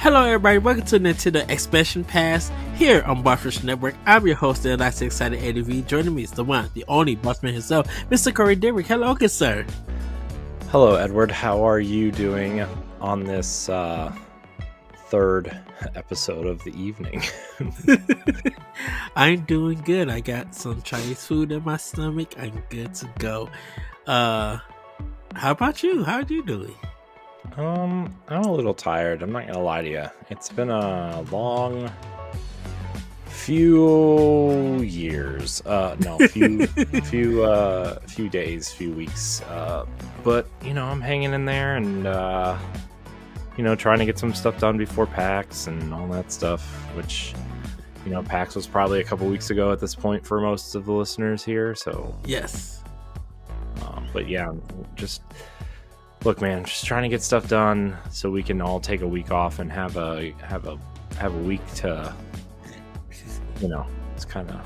Hello, everybody. Welcome to Nintendo Expansion Pass here on Bossfish Network. I'm your host, the nice excited ADV. Joining me is the one, the only Bossman himself, Mr. Corey Dirrig. Hello, good sir. Hello, Edward. How are you doing on this third episode of the evening? I'm doing good. I got some Chinese food in my stomach. I'm good to go. How about you? How are you doing? I'm a little tired. I'm not gonna lie to you. It's been a long few years. Few days, few weeks. But I'm hanging in there and trying to get some stuff done before PAX and all that stuff. Which PAX was probably a couple weeks ago at this point for most of the listeners here. So yes. But yeah, just. Look, man, just trying to get stuff done so we can all take a week off and have a week to, it's kind of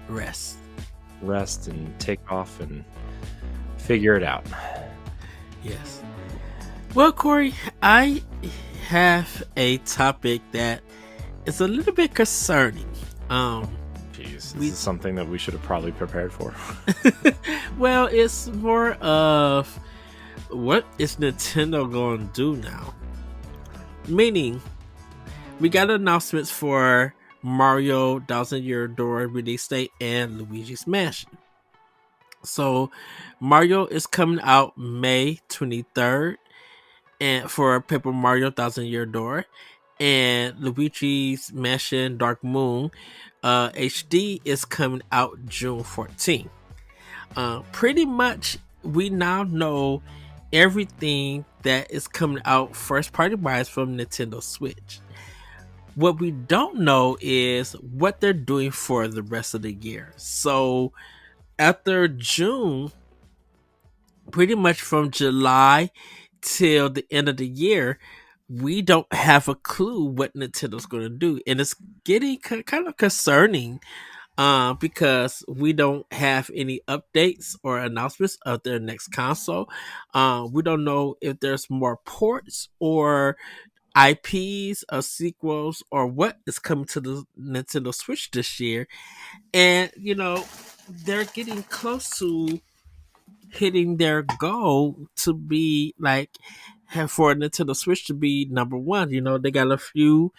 rest and take off and figure it out. Yes. Well, Corey, I have a topic that is a little bit concerning. Jeez, this is something that we should have probably prepared for. Well, it's more of what is Nintendo going to do now? Meaning, we got announcements for Mario 1000 Year Door release date and Luigi's Mansion. So, Mario is coming out May 23rd and for Paper Mario 1000 Year Door, and Luigi's Mansion Dark Moon HD is coming out June 14th. Pretty much, we now know everything that is coming out first party wise from Nintendo Switch. What we don't know is what they're doing for the rest of the year. So after June, pretty much from July till the end of the year, we don't have a clue what Nintendo's going to do. And it's getting kind of concerning because we don't have any updates or announcements of their next console. We don't know if there's more ports or IPs or sequels or what is coming to the Nintendo Switch this year. And, they're getting close to hitting their goal to be for Nintendo Switch to be number one. They got a few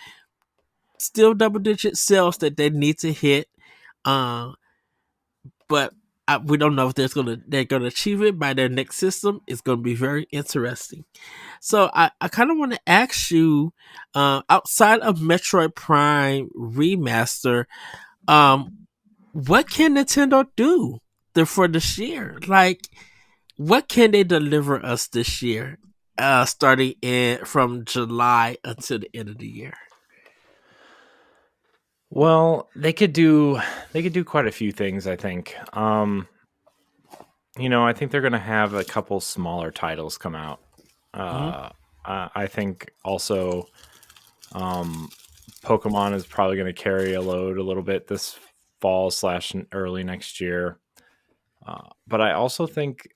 still double digit sales that they need to hit. But we don't know if they're gonna achieve it by their next system. It's gonna be very interesting. So I kind of want to ask you, outside of Metroid Prime Remaster, what can Nintendo do for this year? Like, what can they deliver us this year, starting from July until the end of the year? Well, they could do quite a few things, I think. I think they're going to have a couple smaller titles come out. I think also Pokemon is probably going to carry a load a little bit this fall / early next year. But I also think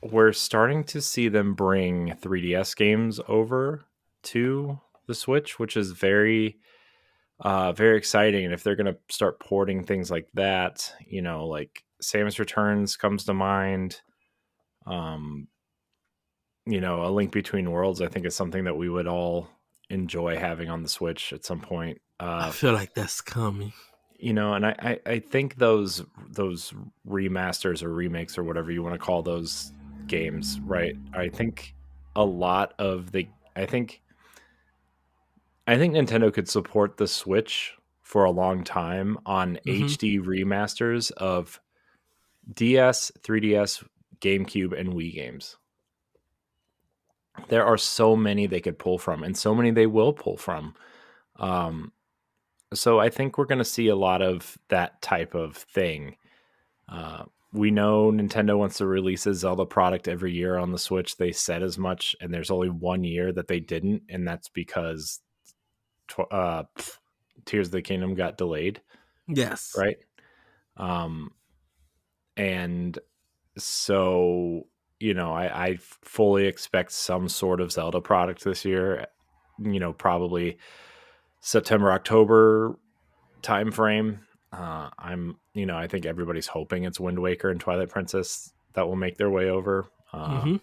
we're starting to see them bring 3DS games over to the Switch, which is very exciting. And if they're going to start porting things like that, like Samus Returns comes to mind. A Link Between Worlds, I think, is something that we would all enjoy having on the Switch at some point. I feel like that's coming. And I think those remasters or remakes or whatever you want to call those games, right? I think a lot of I think Nintendo could support the Switch for a long time on HD remasters of DS, 3DS, GameCube, and Wii games. There are so many they could pull from, and so many they will pull from. So I think we're going to see a lot of that type of thing. We know Nintendo wants to release a Zelda product every year on the Switch. They said as much, and there's only 1 year that they didn't, and that's because Tears of the Kingdom got delayed. Yes. Right? And so, I fully expect some sort of Zelda product this year. probably September, October timeframe. I think everybody's hoping it's Wind Waker and Twilight Princess that will make their way over. Mm-hmm.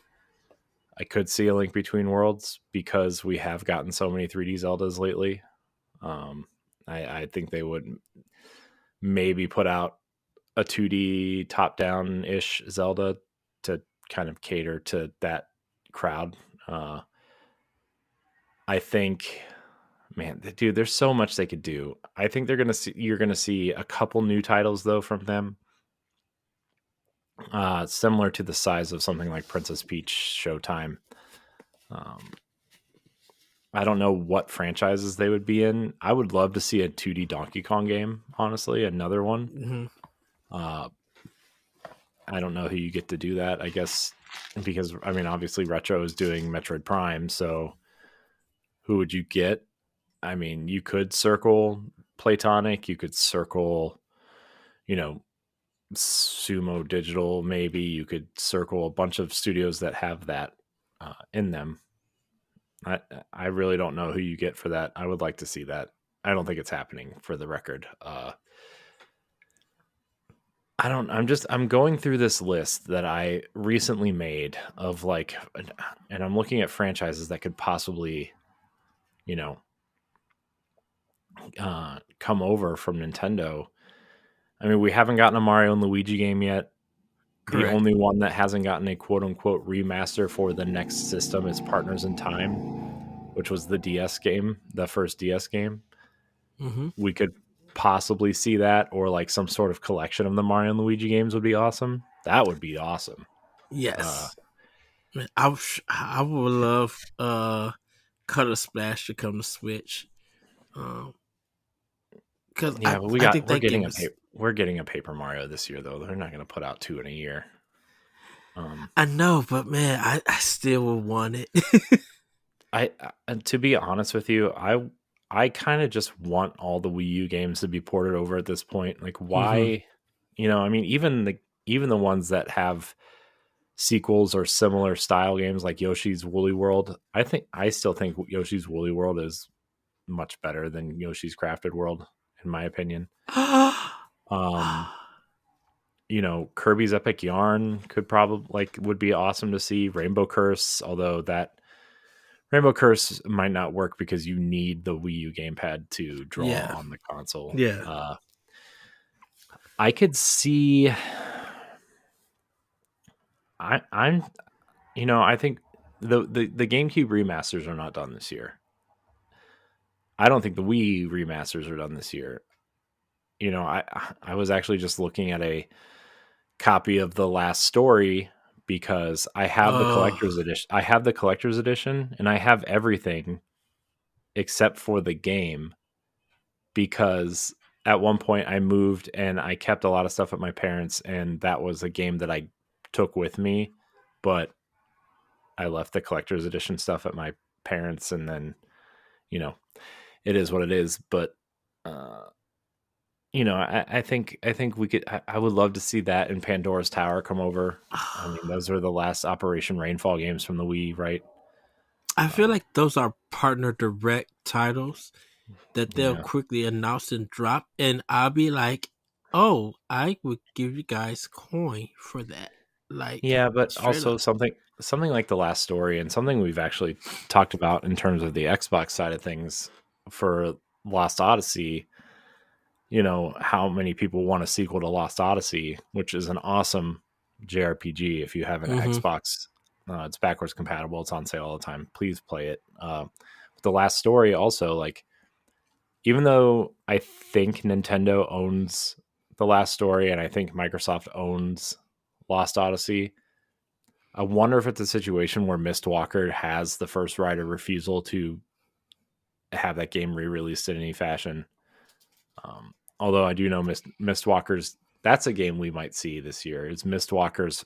I could see A Link Between Worlds because we have gotten so many 3D Zeldas lately. I think they would maybe put out a 2D top down ish Zelda to kind of cater to that crowd. I think, man, dude, there's so much they could do. I think you're gonna see a couple new titles though from them, similar to the size of something like Princess Peach Showtime. I don't know what franchises they would be in. I would love to see a 2D Donkey Kong game, honestly, another one. Mm-hmm. I don't know who you get to do that. I guess because obviously Retro is doing Metroid Prime, so who would you get? I mean, you could circle Platonic, you could circle, Sumo Digital, maybe you could circle a bunch of studios that have that in them. I really don't know who you get for that. I would like to see that. I don't think it's happening, for the record. I'm going through this list that I recently made of and I'm looking at franchises that could possibly, come over from Nintendo. I mean, we haven't gotten a Mario and Luigi game yet. Correct. The only one that hasn't gotten a quote unquote remaster for the next system is Partners in Time, which was the DS game, the first DS game. Mm-hmm. We could possibly see that, or some sort of collection of the Mario and Luigi games would be awesome. That would be awesome. Yes. Man, I would love Color Splash to come to Switch. Because yeah, but I think we're that getting game is... we're getting a Paper Mario this year, though. They're not going to put out 2 in a year. I know, but man, I still would want it. To be honest with you, I kind of just want all the Wii U games to be ported over at this point. Like, why? Mm-hmm. Even the ones that have sequels or similar style games like Yoshi's Woolly World, I still think Yoshi's Woolly World is much better than Yoshi's Crafted World, in my opinion. Kirby's Epic Yarn could probably would be awesome to see. Rainbow Curse, although that Rainbow Curse might not work because you need the Wii U gamepad to draw on the console. Yeah. I could see. I think the GameCube remasters are not done this year. I don't think the Wii remasters are done this year. I was actually just looking at a copy of The Last Story because I have the collector's edition. I have the collector's edition, and I have everything except for the game, because at one point I moved and I kept a lot of stuff at my parents', and that was a game that I took with me, but I left the collector's edition stuff at my parents', and then, it is what it is. But I think we could. I would love to see that in Pandora's Tower come over. I mean, those are the last Operation Rainfall games from the Wii, right? I feel like those are partner direct titles that they'll Yeah. quickly announce and drop, and I'll be like, "Oh, I would give you guys coin for that." Yeah, but Straight also up. something like The Last Story, and something we've actually talked about in terms of the Xbox side of things for Lost Odyssey. How many people want a sequel to Lost Odyssey, which is an awesome JRPG. If you have an Mm-hmm. Xbox, it's backwards compatible. It's on sale all the time. Please play it. The Last Story also, even though I think Nintendo owns The Last Story and I think Microsoft owns Lost Odyssey, I wonder if it's a situation where Mistwalker has the first right of refusal to have that game re-released in any fashion. Although I do know Mistwalker's, that's a game we might see this year. It's Mistwalker's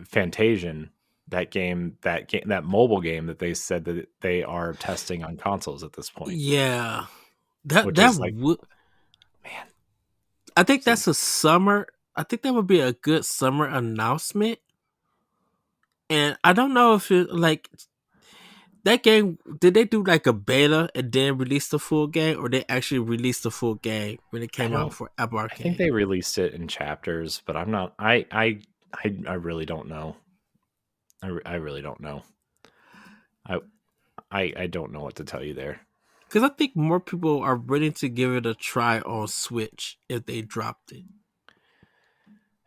Fantasian, that mobile game that they said that they are testing on consoles at this point. Yeah, Which that is would. man. I think that's a summer. I think that would be a good summer announcement. And I don't know if it that game, did they do like a beta and then release the full game, or they actually released the full game when it I came out don't. for Apple I think Arcade? they released it in chapters, but I'm not. I really don't know. I really don't know. I I don't know what to tell you there. Because I think more people are ready to give it a try on Switch if they dropped it.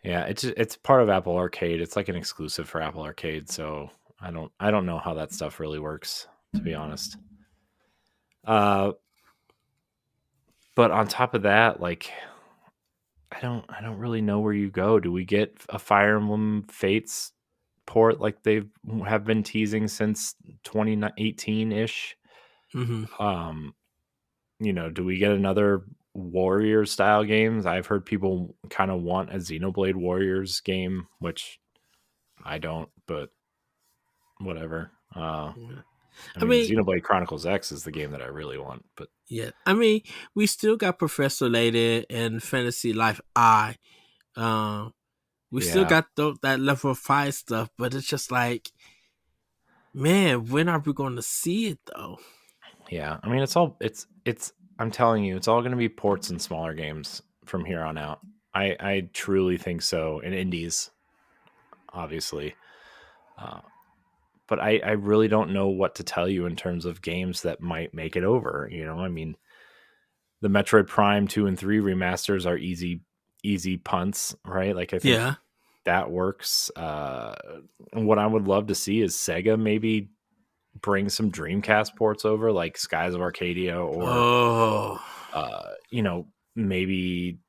Yeah, it's part of Apple Arcade. It's like an exclusive for Apple Arcade, so I don't know how that stuff really works, to be honest. Uh, but on top of that, like I don't really know where you go. Do we get a Fire Emblem Fates port like they have been teasing since 2018 ish? Hmm. Um, do we get another Warrior style games? I've heard people kind of want a Xenoblade Warriors game, which I don't, but whatever. Yeah. I I mean, mean, Xenoblade Chronicles X is the game that I really want, but yeah. I mean, we still got Professor Layton and Fantasy Life I. Um, we still yeah, got that level 5 stuff, but it's just like, man, when are we going to see it though? yeah. I mean, it's. I'm telling you, it's all going to be ports and smaller games from here on out. I truly think so, and indies, obviously. Uh, but I really don't know what to tell you in terms of games that might make it over. I mean, the Metroid Prime 2 and 3 remasters are easy punts, right? Like I think Yeah. that works. And what I would love to see is Sega maybe bring some Dreamcast ports over, like Skies of Arcadia, or Oh, maybe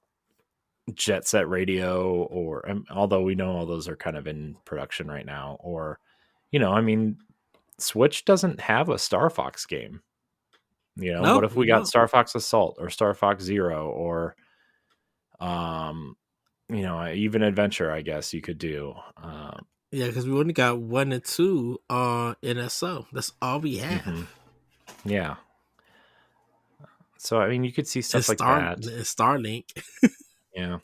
Jet Set Radio, or although we know all those are kind of in production right now, or I mean, Switch doesn't have a Star Fox game. What no, if we we got don't. Star Fox Assault or Star Fox Zero, or um even Adventure, I guess you could do. Yeah, because we only got 1 and 2 on NSO. That's all we Mhm. have. Yeah. So I mean, you could see And stuff like that. Starlink. Yeah.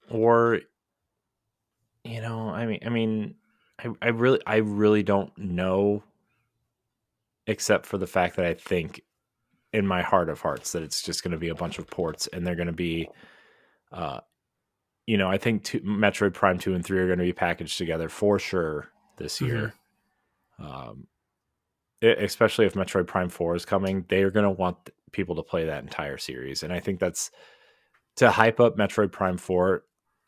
Or I really don't know, except for the fact that I think in my heart of hearts that it's just going to be a bunch of ports, and they're going to be, uh, I think Metroid Prime 2 and 3 are going to be packaged together for sure this Hmm. year. Um, Especially if Metroid Prime 4 is coming, they are going to want people to play that entire series. And I think that's to hype up Metroid Prime 4.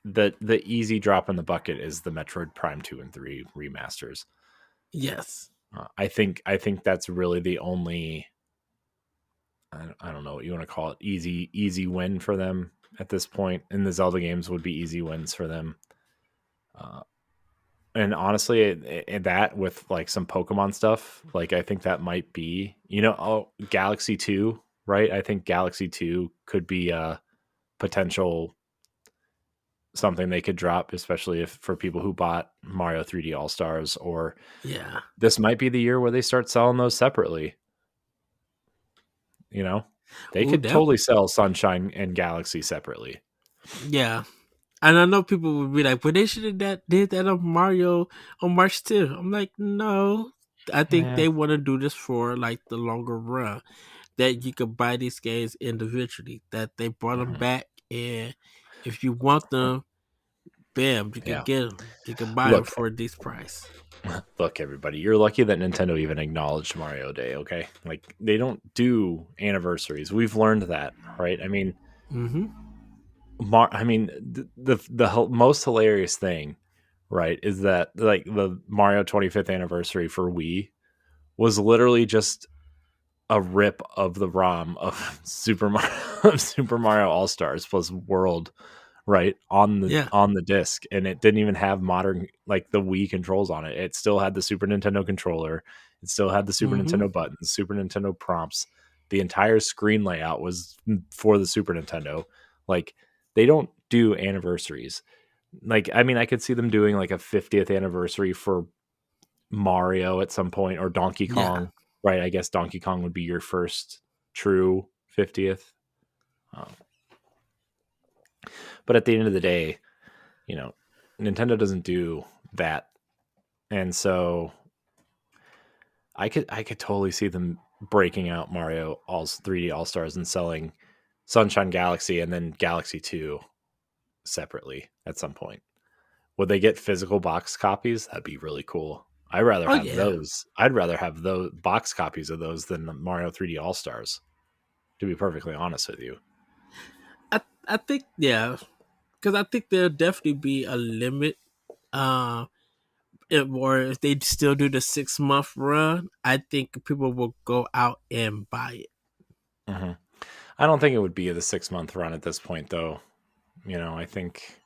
The easy drop in the bucket is the Metroid Prime 2 and 3 remasters. Yes. I think that's really the only, I don't know what you want to call it, easy win for them at this point. And the Zelda games would be easy wins for them. Uh, and honestly, that with like some Pokemon stuff, like I think that might be, Galaxy 2, right? I think Galaxy 2 could be a potential something they could drop, especially if for people who bought Mario 3D All Stars, or Yeah. this might be the year where they start selling those separately. You know, they Oh, could that. totally sell Sunshine and Galaxy separately. Yeah. And I know people would be like, "But they should have did that on Mario on March 2." I'm like, no. I think Yeah, they want to do this for like the longer run. That you could buy these games individually. That they brought them back, and if you want them, bam, you could yeah. get them. You could buy them Look, for a decent price. look, everybody. You're lucky that Nintendo even acknowledged Mario Day. Okay, like they don't do anniversaries. We've learned that, right? I mean, Mm-hmm. I mean, the most hilarious thing, right, is that like the Mario 25th anniversary for Wii was literally just a rip of the ROM of Super Mario of Super Mario All Stars plus World, right, Yeah. on the disc, and it didn't even have modern, like, the Wii controls on it. It still had the Super Nintendo controller. It still had the Super Mm-hmm. Nintendo buttons, Super Nintendo prompts. The entire screen layout was for the Super Nintendo. Like, they don't do anniversaries. Like, I mean, I could see them doing like a 50th anniversary for Mario at some point, or Donkey Yeah. Kong, right? I guess Donkey Kong would be your first true 50th. Um, but at the end of the day, you know, Nintendo doesn't do that. And so I could totally see them breaking out Mario All's 3D All Stars and selling Sunshine Galaxy and then Galaxy 2 separately at some point. Would they get physical box copies? That'd be really cool. I'd rather Oh have yeah, those. I'd rather have those box copies of those than the Mario 3D All Stars. To be perfectly honest with you. I think yeah, because I think there'll definitely be a limit. Uh, or if they still do the 6 month run, I think people will go out and buy it. Hmm. I don't think it would be the 6 month run at this point, though. I think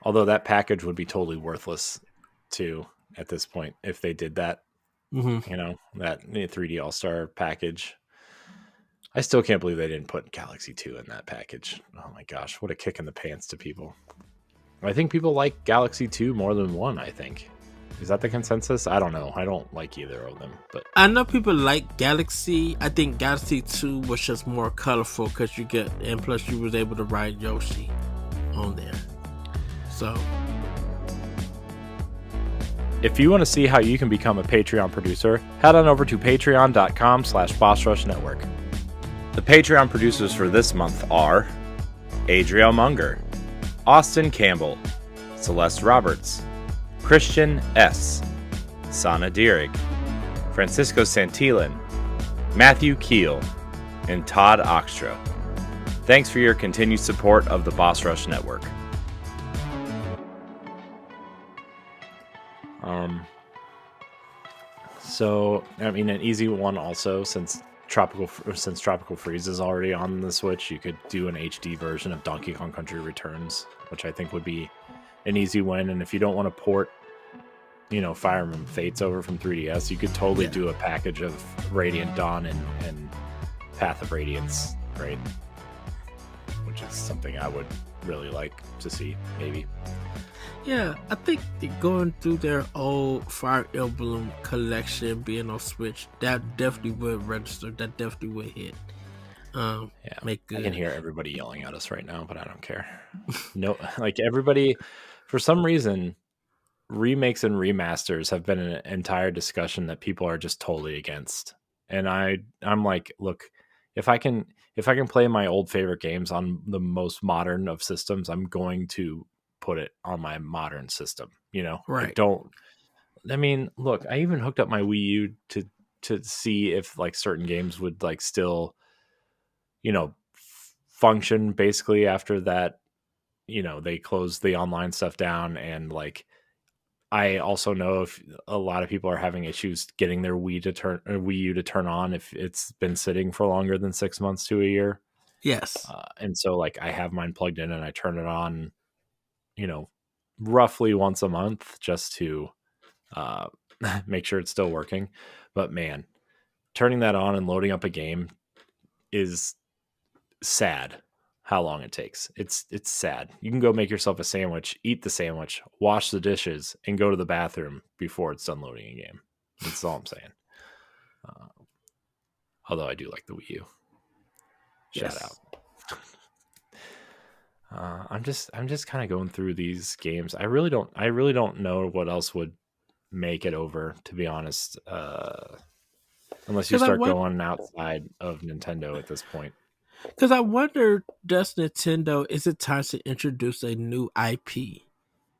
although that package would be totally worthless too at this point if they did that. Hmm. That 3D All Star package. I still can't believe they didn't put Galaxy 2 in that package. Oh my gosh, what a kick in the pants to people. I think people like Galaxy 2 more than 1, I think. Is that the consensus? I don't know. I don't like either of them, but I know people like Galaxy. I think Galaxy 2 was just more colorful because and plus you was able to ride Yoshi on there. So, if you want to see how you can become a Patreon producer, head on over to patreon.com/BossRushNetwork. The Patreon producers for this month are Adriel Munger, Austin Campbell, Celeste Roberts, Christian S., Sana Dirrig, Francisco Santillan, Matthew Keel, and Todd Oxtra. Thanks for your continued support of the Boss Rush Network. So, I mean, an easy one also, since Tropical Freeze is already on the Switch, you could do an HD version of Donkey Kong Country Returns, which I think would be an easy win. And if you don't want to port, Fire Emblem Fates over from 3DS, you could totally do a package of Radiant Dawn and Path of Radiance, right? Which is something I would really like to see, maybe. yeah, I think going through their old Fire Emblem collection being on Switch, that definitely would register. That definitely would hit. Make good. I can hear everybody yelling at us right now, but I don't care. No, like everybody, for some reason, remakes and remasters have been an entire discussion that people are just totally against. And I'm like, look, if I can play my old favorite games on the most modern of systems, I'm going to put it on my modern system. Right. I mean, look, I even hooked up my Wii U to see if like certain games would like still, function basically after that. They closed the online stuff down, and like I also know if a lot of people are having issues getting their Wii U to turn on if it's been sitting for longer than 6 months to a year. Yes. And so like I have mine plugged in and I turn it on, roughly once a month just to make sure it's still working. But man, turning that on and loading up a game is sad how long it takes. It's sad. You can go make yourself a sandwich, eat the sandwich, wash the dishes, and go to the bathroom before it's done loading a game. That's all I'm saying. Although I do like the Wii U. Shout out. I'm just kind of going through these games. I really don't know what else would make it over, to be honest. Unless you start going outside of Nintendo at this point. Because I wonder, does Nintendo, is it time to introduce a new IP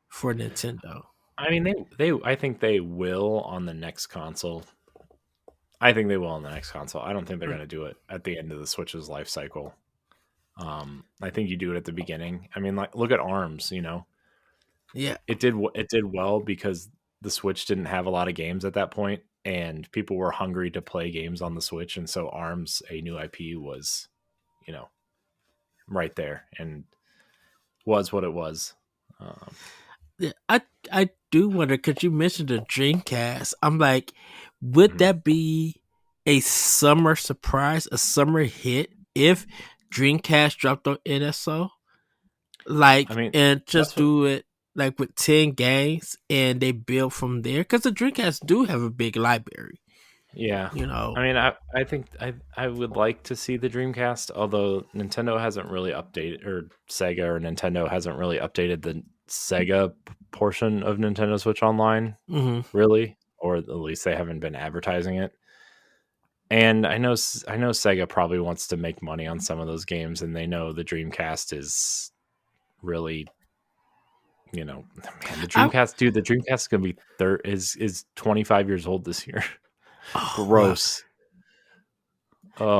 for Nintendo? I mean, I think they will on the next console. I think they will on the next console. I don't think they're going to do it at the end of the Switch's life cycle. I think you do it at the beginning. I mean, like, look at ARMS, Yeah. It did well because the Switch didn't have a lot of games at that point, and people were hungry to play games on the Switch, and so ARMS, a new IP, was, right there and was what it was. Yeah, I do wonder, because you mentioned the Dreamcast. I'm like, would that be a summer surprise, a summer hit if Dreamcast dropped on NSO? Like, and just do it like with 10 games and they build from there? Because the Dreamcast do have a big library. Yeah. I mean, I think I would like to see the Dreamcast, although Nintendo hasn't really updated, or Sega or Nintendo hasn't really updated the Sega portion of Nintendo Switch Online, really. or at least they haven't been advertising it. And I know Sega probably wants to make money on some of those games, and they know the Dreamcast is really, man, the I Dreamcast, dude, the Dreamcast is gonna be is 25 years old this year. oh wow. Gross.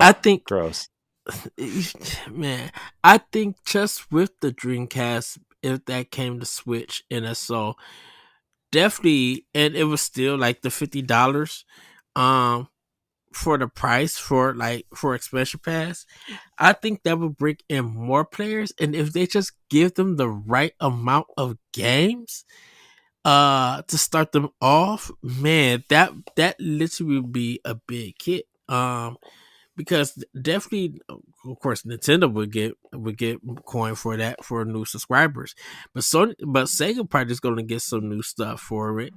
I Oh, think gross. man, I think just with the Dreamcast, if that came to Switch NSO, definitely, and it was still like the $50 um for the price for expansion pass. I think that would bring in more players, and if they just give them the right amount of games to start them off, man, that literally would be a big hit. Because definitely, of course, Nintendo would get coin for that for new subscribers, but Sega probably is going to get some new stuff for it.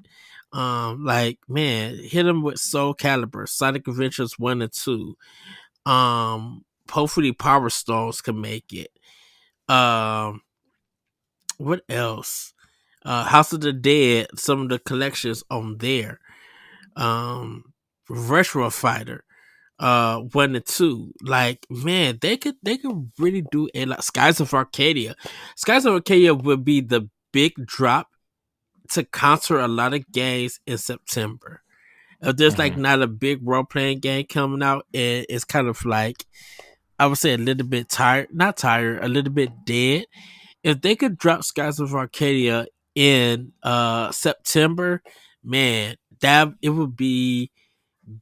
Like man, hit them with Soul Calibur, Sonic Adventures 1 and 2. Hopefully Power Stones can make it. Um, what else? House of the Dead, some of the collections on there. Retro Fighter 1 and 2. Like man, they could really do a lot. Skies of Arcadia. Skies of Arcadia would be the big drop to counter a lot of games in September. If there's like Hmm. not a big role playing game coming out, and it's kind of like I would say a little bit tired, not tired, a little bit dead. If they could drop Skies of Arcadia in September, man, that it would be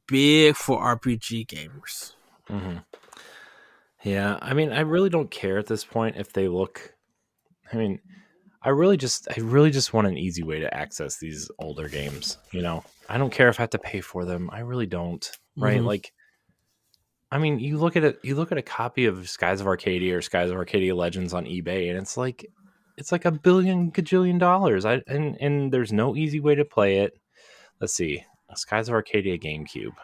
big for RPG gamers. Hmm. Yeah, I mean, I really don't care at this point if they look. I mean, I really just want an easy way to access these older games. I don't care if I have to pay for them. I really don't. Right? Hmm. Like, I mean, you look at it. You look at a copy of Skies of Arcadia or Skies of Arcadia Legends on eBay, and it's like a billion gajillion dollars. And there's no easy way to play it. Let's see, Skies of Arcadia GameCube.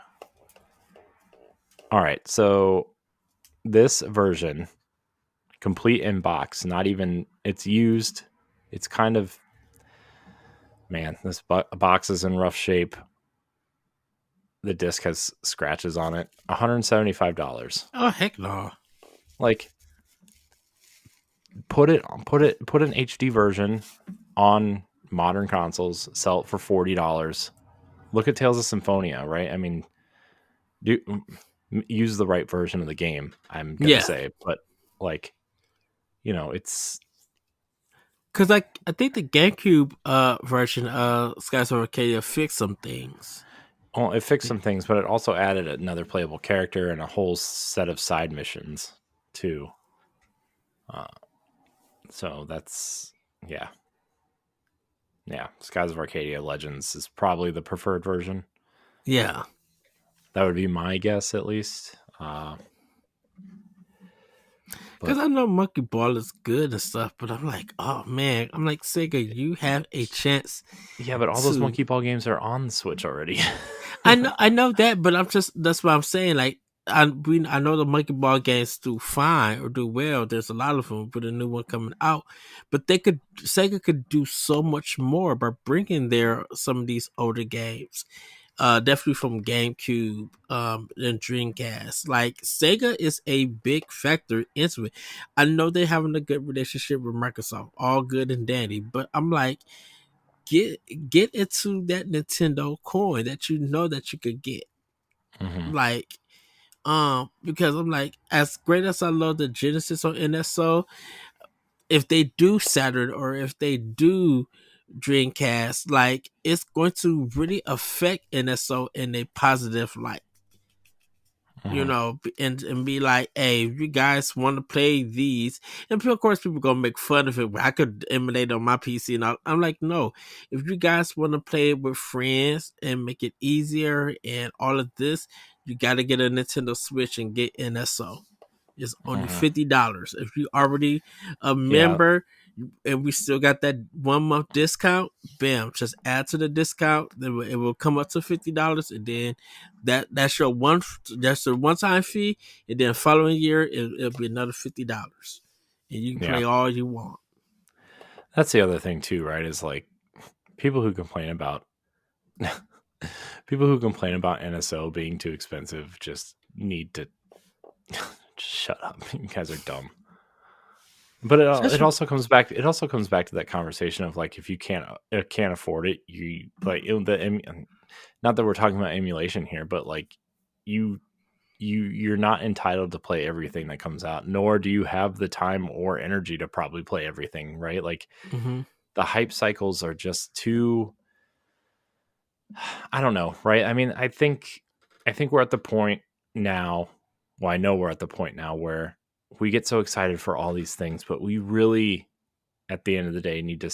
All right, so this version, complete in box, not even it's used. It's kind of, man, this box is in rough shape. The disc has scratches on it. $175. Oh heck no! Like, put an HD version on modern consoles, sell it for $40. Look at Tales of Symphonia, right? I mean, do use the right version of the game, I'm gonna Yeah, say, but like, it's because like I think the GameCube version of Skies of Arcadia fixed some things. well, it fixed some things, but it also added another playable character and a whole set of side missions too. Uh, so that's yeah, yeah. Skies of Arcadia Legends is probably the preferred version. Yeah, That would be my guess, at least. because But I know Monkey Ball is good and stuff, but I'm like, oh man, I'm like Sega, you have a chance yeah, but all those to. Monkey Ball games are on the Switch already. I know that, but I'm just that's what I'm saying. Like I know the Monkey Ball games do fine or do well. There's a lot of them with a new one coming out, but Sega could do so much more by bringing their some of these older games. Definitely from GameCube, and Dreamcast. Like Sega is a big factor into it. I know they're having a good relationship with Microsoft, all good and dandy, but I'm like, get get into that Nintendo coin that you know that you could get. Hmm. Like, because I'm like, as great as I love the Genesis on NSO, if they do Saturn or if they do Dreamcast, like it's going to really affect NSO in a positive light. Hmm. And be like, hey, if you guys want to play these, and of course people gonna make fun of it. I could emulate on my PC, and I'm like, no, if you guys want to play it with friends and make it easier and all of this, you got to get a Nintendo Switch and get NSO. It's only Hmm. $50. If you already a Yeah, member and we still got that 1 month discount, bam, just add to the discount. Then it will come up to $50, and then that's your one time fee, and then following year it'll be another $50, and you can yeah. play all you want. That's the other thing too, right? Is like people who complain about people who complain about NSO being too expensive just need to just shut up. You guys are dumb. But it also comes back. It also comes back to that conversation of like, if you can't afford it, you like not that we're talking about emulation here, but like you're not entitled to play everything that comes out, nor do you have the time or energy to probably play everything, right? Like Mm-hmm. the hype cycles are just too, I don't know, right? I mean, I think we're at the point now. Well, I know we're at the point now where we get so excited for all these things, but we really, at the end of the day, need to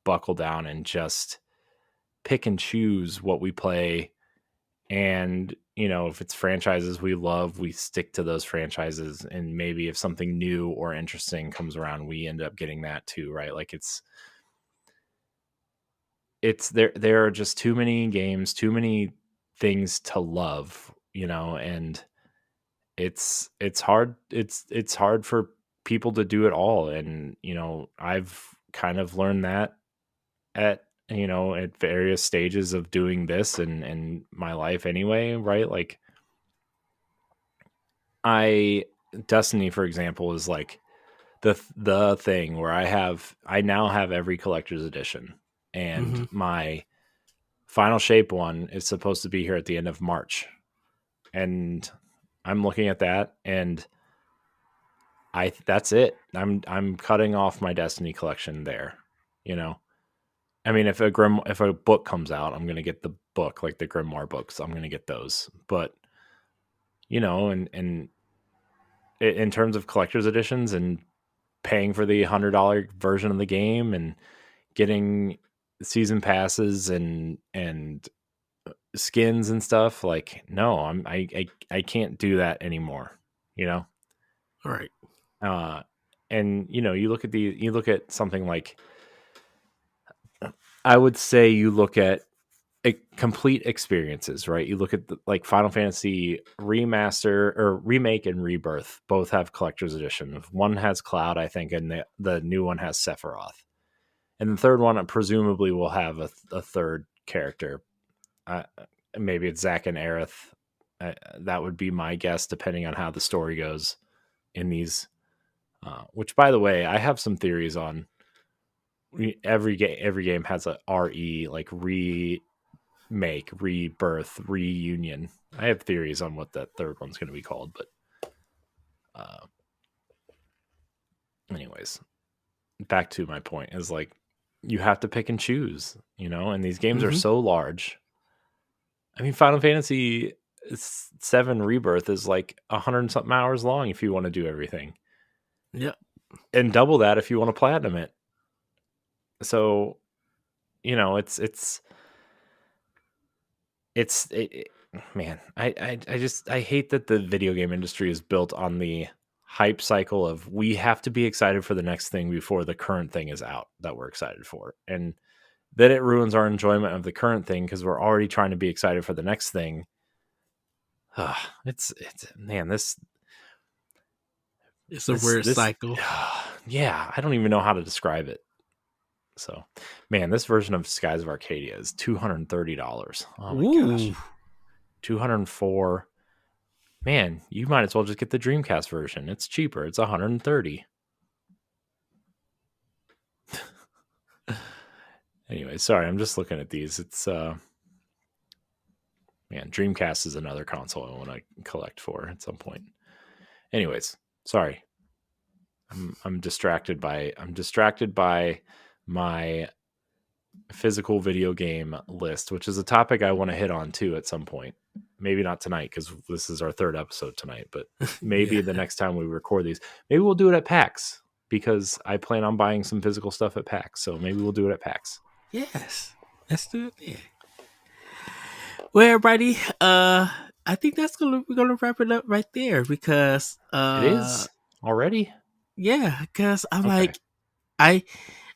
buckle down and just pick and choose what we play. And, if it's franchises we love, we stick to those franchises. And maybe if something new or interesting comes around, we end up getting that too, right? Like it's there are just too many games, too many things to love, and it's hard. It's hard for people to do it all. And, I've kind of learned that at various stages of doing this and my life anyway, right? Like Destiny, for example, is like the thing where I now have every collector's edition, and Mm-hmm. my final shape one is supposed to be here at the end of March. And I'm looking at that, and that's it. I'm cutting off my Destiny collection there. I mean, if a book comes out, I'm gonna get the book, like the Grimoire books. I'm gonna get those. But and in terms of collector's editions and paying for the $100 version of the game and getting season passes and skins and stuff, like, no, I can't do that anymore. All right. Uh, and you look at something like, I would say you look at complete experiences, right? You look at like Final Fantasy remaster or remake and rebirth both have collector's edition. One has Cloud, I think, and the new one has Sephiroth, and the third one presumably will have a third character. Maybe it's Zack and Aerith. That would be my guess, depending on how the story goes in these. Which, by the way, I have some theories on. Every game has a RE, like remake, rebirth, reunion. I have theories on what that third one's going to be called, but anyways, back to my point is like, you have to pick and choose, and these games are Mm-hmm. so large. I mean, Final Fantasy 7 Rebirth is like 100 something hours long if you want to do everything. Yep. And double that if you want to platinum it. So, man, I hate that the video game industry is built on the hype cycle of, we have to be excited for the next thing before the current thing is out that we're excited for. And then it ruins our enjoyment of the current thing because we're already trying to be excited for the next thing. It's man, It's a weird cycle. yeah, I don't even know how to describe it. So, man, this version of Skies of Arcadia is $230. Oh my gosh. 204. Man, you might as well just get the Dreamcast version. It's cheaper. It's 130. Anyway, sorry, I'm just looking at these. It's man, Dreamcast is another console I want to collect for at some point. Anyways, sorry. I'm distracted by my physical video game list, which is a topic I want to hit on too at some point. Maybe not tonight because this is our third episode tonight, but maybe the next time we record these, maybe we'll do it at PAX, because I plan on buying some physical stuff at PAX. So maybe we'll do it at PAX. Yes. Let's do it there. Well, everybody, I think we're gonna wrap it up right there, because It is already? yeah, because I'm Okay. like,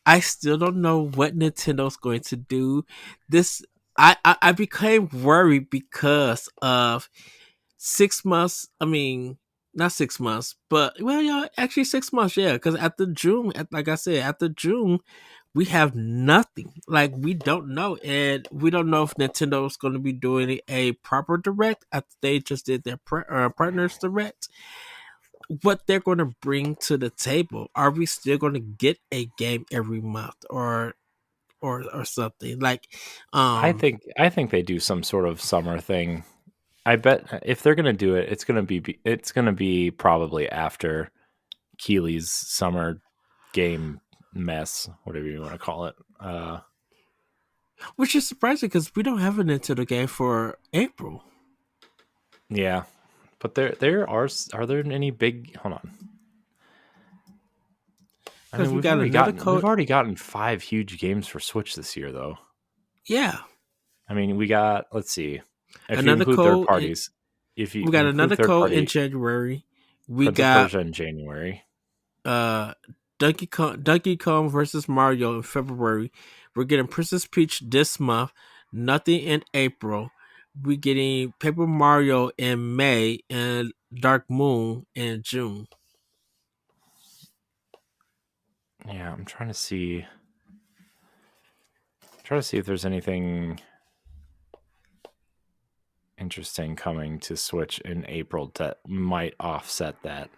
I still don't know what Nintendo's going to do. This I became worried because of 6 months. I mean, not 6 months, but well, yeah, actually 6 months. Yeah, because after June, like I said, after June, We have nothing. Like, we don't know, and we don't know if Nintendo is going to be doing a proper direct after they just did their partners direct. What they're going to bring to the table? Are we still going to get a game every month, or something like? I think they do some sort of summer thing. I bet if they're gonna do it, it's gonna be probably after Keeley's summer game mess, whatever you want to call it. Which is surprising because we don't have a Nintendo game for April. Yeah, but are there any big? Hold on. I Because mean, we got another we've code. already gotten 5 huge games for Switch this year, though. Yeah, I mean, we got, let's see, if you another include third code. parties, if you We got include another third code in party, January. We Prince of got Persia in January. uh Donkey Kong versus Mario in February. We're getting Princess Peach this month. Nothing in April. We're getting Paper Mario in May and Dark Moon in June. Yeah, I'm trying to see. If there's anything interesting coming to Switch in April that might offset that.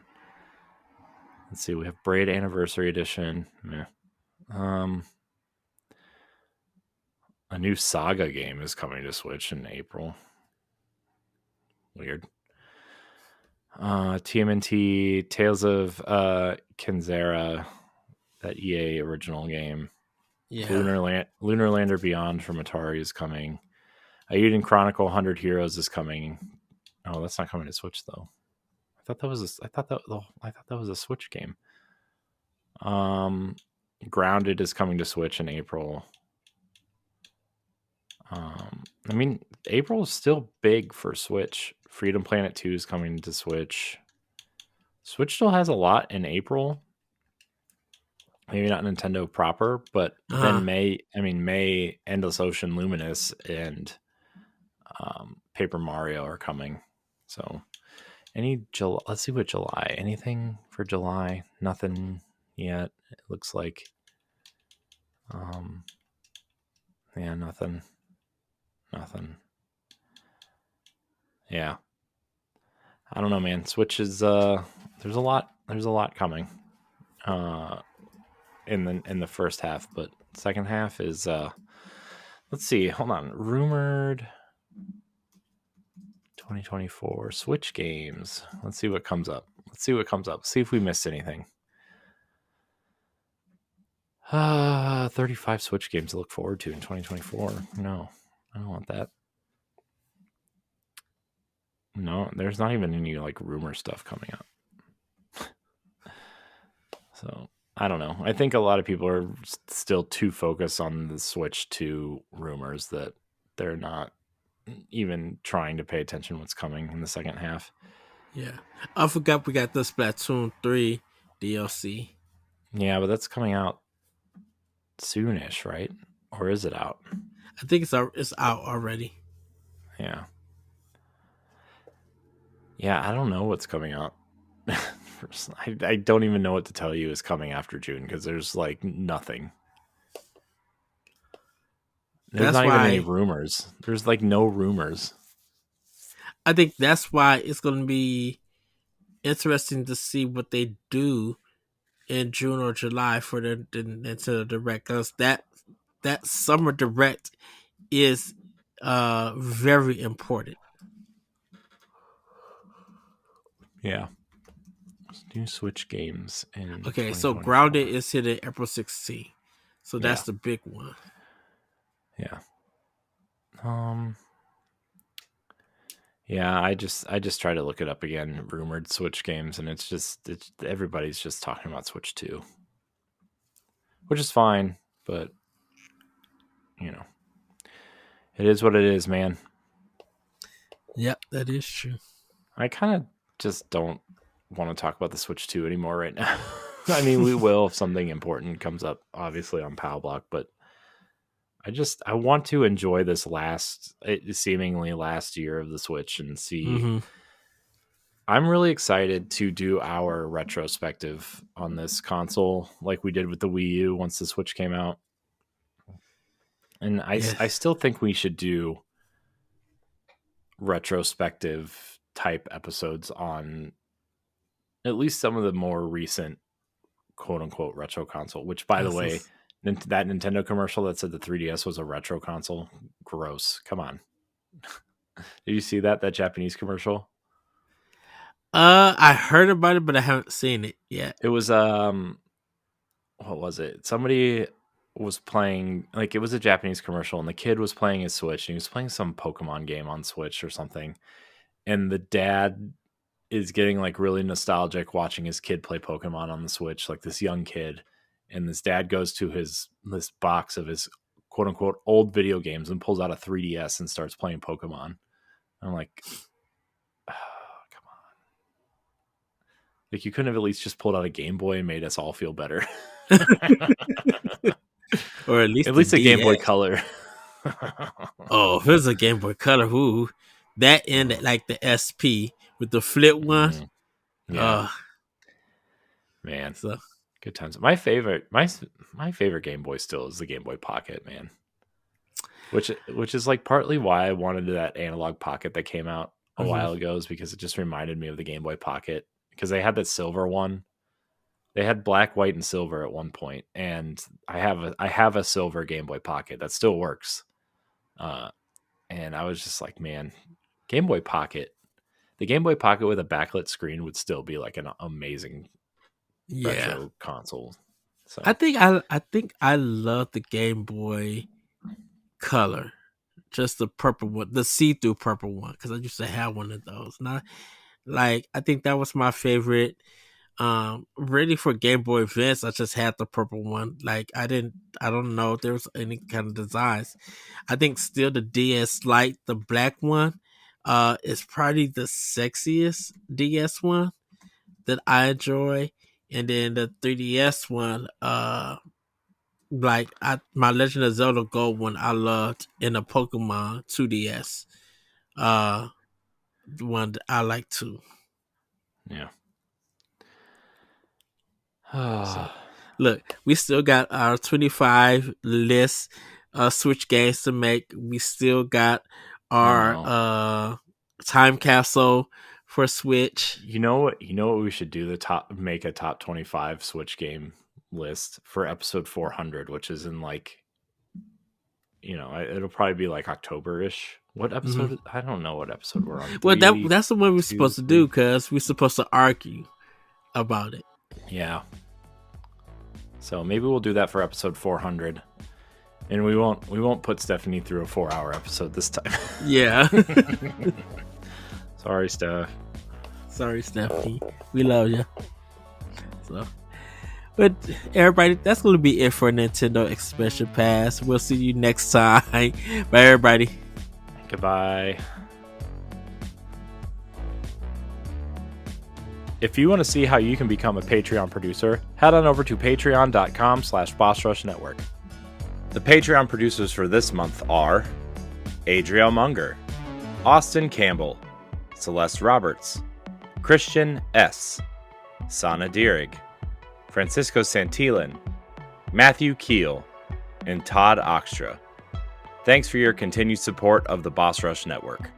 Let's see. We have Braid Anniversary Edition. Yeah. A new Saga game is coming to Switch in April. Weird. TMNT Tales of Kenzera, that EA original game. Yeah. Lunar Lander Beyond from Atari is coming. Aiden Chronicle 100 Heroes is coming. Oh, that's not coming to Switch though. I thought that was a Switch game. Grounded is coming to Switch in April. I mean, April is still big for Switch. Freedom Planet 2 is coming to Switch. Switch still has a lot in April. Maybe not Nintendo proper, but then May, Endless Ocean, Luminous, and Paper Mario are coming. So, let's see what July. Anything for July? Nothing yet. It looks like. Yeah, nothing. Yeah, I don't know, man. Switch is there's a lot coming in the first half, but second half is let's see, hold on. Rumored 2024 Switch games. Let's see what comes up. See if we missed anything. 35 Switch games to look forward to in 2024. No, I don't want that. No, there's not even any like rumor stuff coming up. So I don't know. I think a lot of people are still too focused on the Switch 2 rumors that they're not even trying to pay attention to what's coming in the second half. Yeah. I forgot we got the Splatoon 3 DLC. Yeah, but that's coming out soonish, right? Or is it out? I think it's out already. Yeah. Yeah, I don't know what's coming out. I don't even know what to tell you is coming after June because there's like nothing. There's That's not even any why rumors. There's like no rumors. I think that's why it's going to be interesting to see what they do in June or July for the Nintendo Direct, because that summer Direct is very important. Yeah. New Switch games in Okay, so 2024. Grounded is hitting April 16th. So Yeah. that's the big one. Yeah. Yeah, I just try to look it up again, rumored Switch games, and it's everybody's just talking about Switch 2. Which is fine, but you know. It is what it is, man. Yep, that is true. I kind of just don't want to talk about the Switch 2 anymore right now. I mean, we will if something important comes up, obviously on PAL Block, but I want to enjoy this seemingly last year of the Switch and see. Mm-hmm. I'm really excited to do our retrospective on this console like we did with the Wii U once the Switch came out. And I still think we should do retrospective type episodes on at least some of the more recent quote unquote retro console, which by the way, that Nintendo commercial that said the 3DS was a retro console, gross. Come on. Did you see that Japanese commercial? I heard about it, but I haven't seen it yet. It was what was it? Somebody was playing, like, it was a Japanese commercial, and the kid was playing his Switch, and he was playing some Pokemon game on Switch or something, and the dad is getting like really nostalgic watching his kid play Pokemon on the Switch, like this young kid, and this dad goes to this box of his quote unquote old video games and pulls out a 3DS and starts playing Pokemon. I'm like, oh, come on. Like, you couldn't have at least just pulled out a Game Boy and made us all feel better. Or at least a Game Boy Color. Oh, if it was a Game Boy Color, who that ended like the SP with the flip one. Yeah. Man. So good times. My favorite Game Boy still is the Game Boy Pocket, man. Which is like partly why I wanted that analog pocket that came out a while ago, is because it just reminded me of the Game Boy Pocket, because they had that silver one. They had black, white, and silver at one point, and I have a silver Game Boy Pocket that still works. And I was just like, man, Game Boy Pocket, the Game Boy Pocket with a backlit screen would still be like an amazing retro console. So I think I love the Game Boy Color, just the purple one, the see-through purple one, because I used to have one of those. Not like, I think that was my favorite. Really, for Game Boy Advance, I just had the purple one. Like, I don't know if there was any kind of designs. I think still the DS Lite, the black one, is probably the sexiest DS one that I enjoy. And then the 3DS one, my Legend of Zelda Gold one I loved, and the Pokemon 2DS, the one that I like too. Yeah. So, look, we still got our 25 list Switch games to make. We still got our time capsule for Switch. You know what we should do? Make a top 25 Switch game list for episode 400, which is in like, it'll probably be like October-ish. What episode? I don't know what episode we're on. Well, that's the one we're supposed to do, because we're supposed to argue about it. Yeah. So maybe we'll do that for episode 400, and we won't put Stephanie through a 4-hour episode this time. Yeah. Sorry, Steph. Sorry, Stephanie. We love you. So, but everybody, that's going to be it for Nintendo Expansion Pass. We'll see you next time. Bye, everybody. Goodbye. If you want to see how you can become a Patreon producer, head on over to patreon.com/BossRushNetwork. The Patreon producers for this month are Adriel Munger, Austin Campbell, Celeste Roberts, Christian S., Sana Dirrig, Francisco Santillan, Matthew Keel, and Todd Oxtra. Thanks for your continued support of the Boss Rush Network.